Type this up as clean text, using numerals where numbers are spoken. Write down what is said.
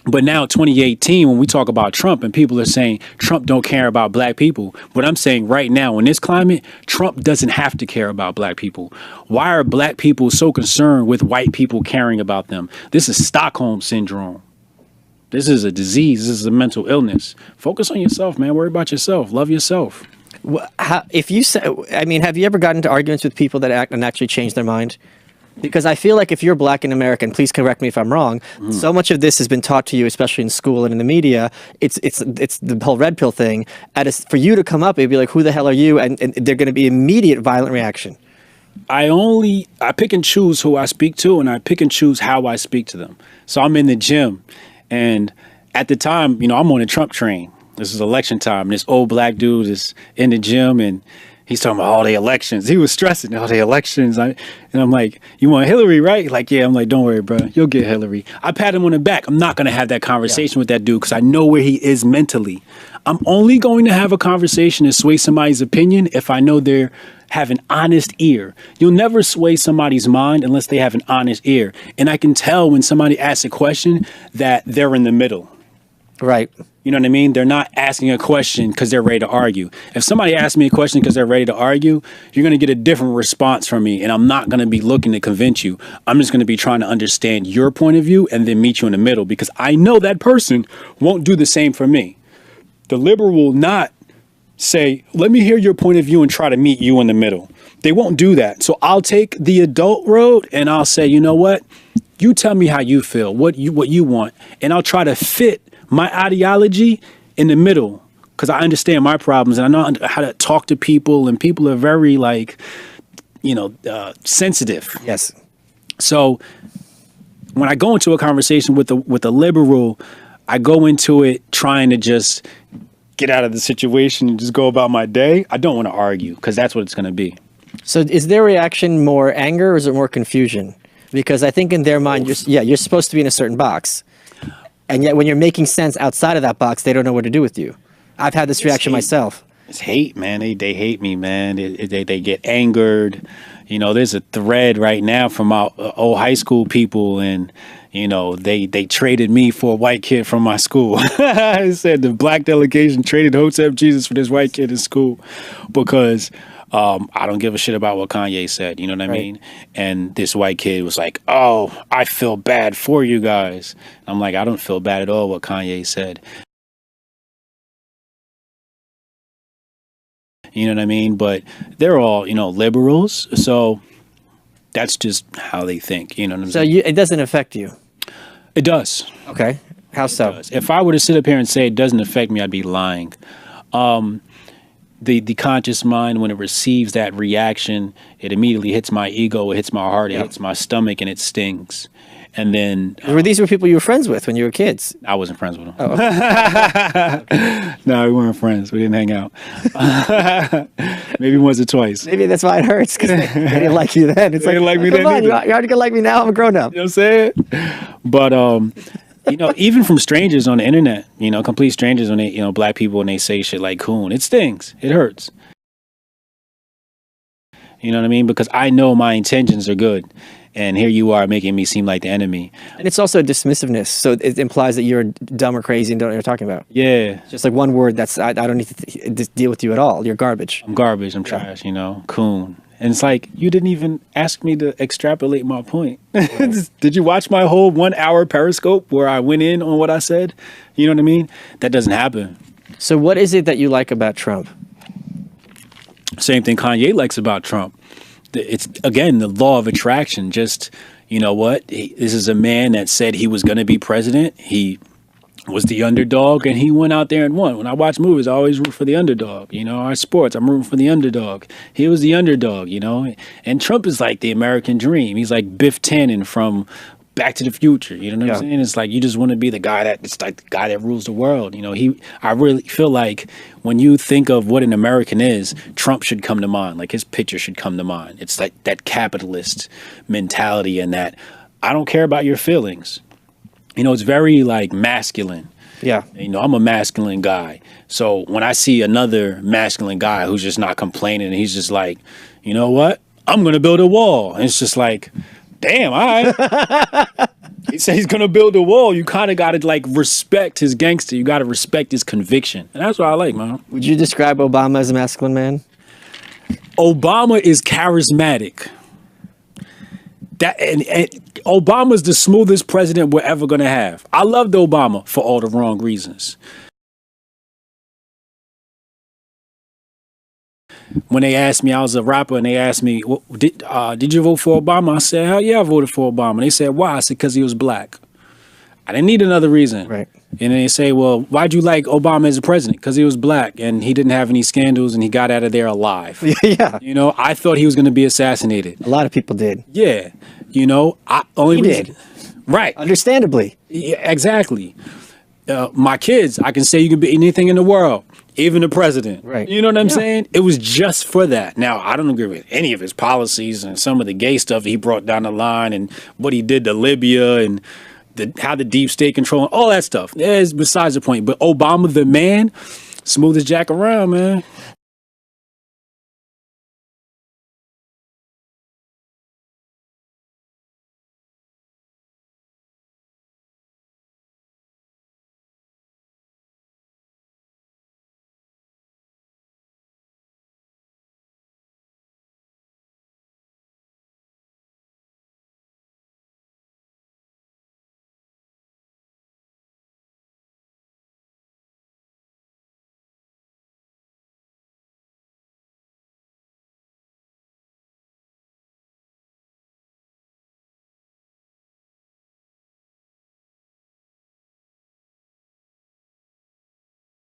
But now 2018, when we talk about Trump and people are saying Trump don't care about black people, what I'm saying right now in this climate, Trump doesn't have to care about black people. Why are black people so concerned with white people caring about them? This is Stockholm syndrome. This is a disease. This is a mental illness. Focus on yourself, man. Worry about yourself. Love yourself. If you say, I mean, have you ever gotten into arguments with people that act and actually change their mind? Because I feel like if you're black and American, please correct me if I'm wrong, so much of this has been taught to you, especially in school and in the media. It's the whole red pill thing. For you to come up, it'd be like, who the hell are you? And they're going to be immediate violent reaction. I pick and choose who I speak to, and I pick and choose how I speak to them. So I'm in the gym, and at the time, I'm on a Trump train. This is election time, and this old black dude is in the gym, and he's talking about all the elections. He was stressing all the elections. And I'm like, you want Hillary, right? Like, yeah. I'm like, don't worry, bro. You'll get Hillary. I pat him on the back. I'm not going to have that conversation with that dude because I know where he is mentally. I'm only going to have a conversation and sway somebody's opinion if I know they're have an honest ear. You'll never sway somebody's mind unless they have an honest ear. And I can tell when somebody asks a question that they're in the middle. Right. You know what I mean? They're not asking a question because they're ready to argue. If somebody asks me a question because they're ready to argue, you're going to get a different response from me. And I'm not going to be looking to convince you. I'm just going to be trying to understand your point of view and then meet you in the middle because I know that person won't do the same for me. The liberal will not say, let me hear your point of view and try to meet you in the middle. They won't do that. So I'll take the adult road and I'll say, you know what? You tell me how you feel, what you want. And I'll try to fit my ideology in the middle because I understand my problems and I know how to talk to people and people are very sensitive. Yes. So when I go into a conversation with a liberal, I go into it trying to just get out of the situation and just go about my day. I don't want to argue because that's what it's going to be. So is their reaction more anger or is it more confusion? Because I think in their mind, you're supposed to be in a certain box. And yet when you're making sense outside of that box, they don't know what to do with you. I've had this reaction myself. It's hate, man. They hate me, man. They get angered. There's a thread right now from our old high school people, and they traded me for a white kid from my school. It said the black delegation traded Hotep Jesus for this white kid in school because I don't give a shit about what Kanye said. You know what I mean? And this white kid was like, oh, I feel bad for you guys. I'm like, I don't feel bad at all what Kanye said. You know what I mean? But they're all, liberals. So that's just how they think. You know what I'm saying? So it doesn't affect you? It does. Okay. How so? If I were to sit up here and say it doesn't affect me, I'd be lying. The conscious mind, when it receives that reaction, it immediately hits my ego, it hits my heart, it hits my stomach, and it stings. And then these were people you were friends with when you were kids? I wasn't friends with them. Oh, okay. No, we weren't friends. We didn't hang out. Maybe once or twice. Maybe that's why it hurts, because they didn't like you then. It's they didn't like me then either. You're already gonna like me now. I'm a grown up. You know what I'm saying? But even from strangers on the internet, complete strangers when they, black people, and they say shit like coon, it stings. It hurts. You know what I mean? Because I know my intentions are good. And here you are making me seem like the enemy. And it's also dismissiveness. So it implies that you're dumb or crazy and don't know what you're talking about. Yeah. Just like one word I don't need to deal with you at all. You're garbage. I'm garbage. I'm trash, coon. And it's like, you didn't even ask me to extrapolate my point. Right. Did you watch my whole 1 hour Periscope where I went in on what I said? You know what I mean? That doesn't happen. So what is it that you like about Trump? Same thing Kanye likes about Trump. It's, again, the law of attraction. Just, this is a man that said he was going to be president. He was the underdog, and he went out there and won. When I watch movies, I always root for the underdog. Our sports, I'm rooting for the underdog. He was the underdog, And Trump is like the American dream. He's like Biff Tannen from Back to the Future. You know what I'm saying? It's like you just want to be the guy that rules the world. I really feel like when you think of what an American is, Trump should come to mind. Like his picture should come to mind. It's like that capitalist mentality and that I don't care about your feelings. It's very like masculine. Yeah. I'm a masculine guy. So when I see another masculine guy who's just not complaining and he's just like, you know what? I'm going to build a wall. And it's just like, damn, all right. He said he's gonna build a wall. You kind of gotta like respect his gangster. You gotta respect his conviction, and that's what I like, man. Would you describe Obama as a masculine man? Obama is charismatic. And Obama's the smoothest president we're ever gonna have. I loved Obama for all the wrong reasons. When they asked me, I was a rapper, and they asked me, did you vote for Obama? I said, hell yeah, I voted for Obama. They said, why? I said, because he was black. I didn't need another reason. Right. And they say, well, why'd you like Obama as a president? Because he was black, and he didn't have any scandals, and he got out of there alive. Yeah. You know, I thought he was going to be assassinated. A lot of people did. Yeah. You know, He did. Right. Understandably. Yeah, exactly. My kids, I can say you can be anything in the world, even the president. Right. You know what I'm saying? It was just for that. Now, I don't agree with any of his policies and some of the gay stuff he brought down the line and what he did to Libya and how the deep state control, all that stuff. It's besides the point. But Obama, the man, smooth as Jack around, man.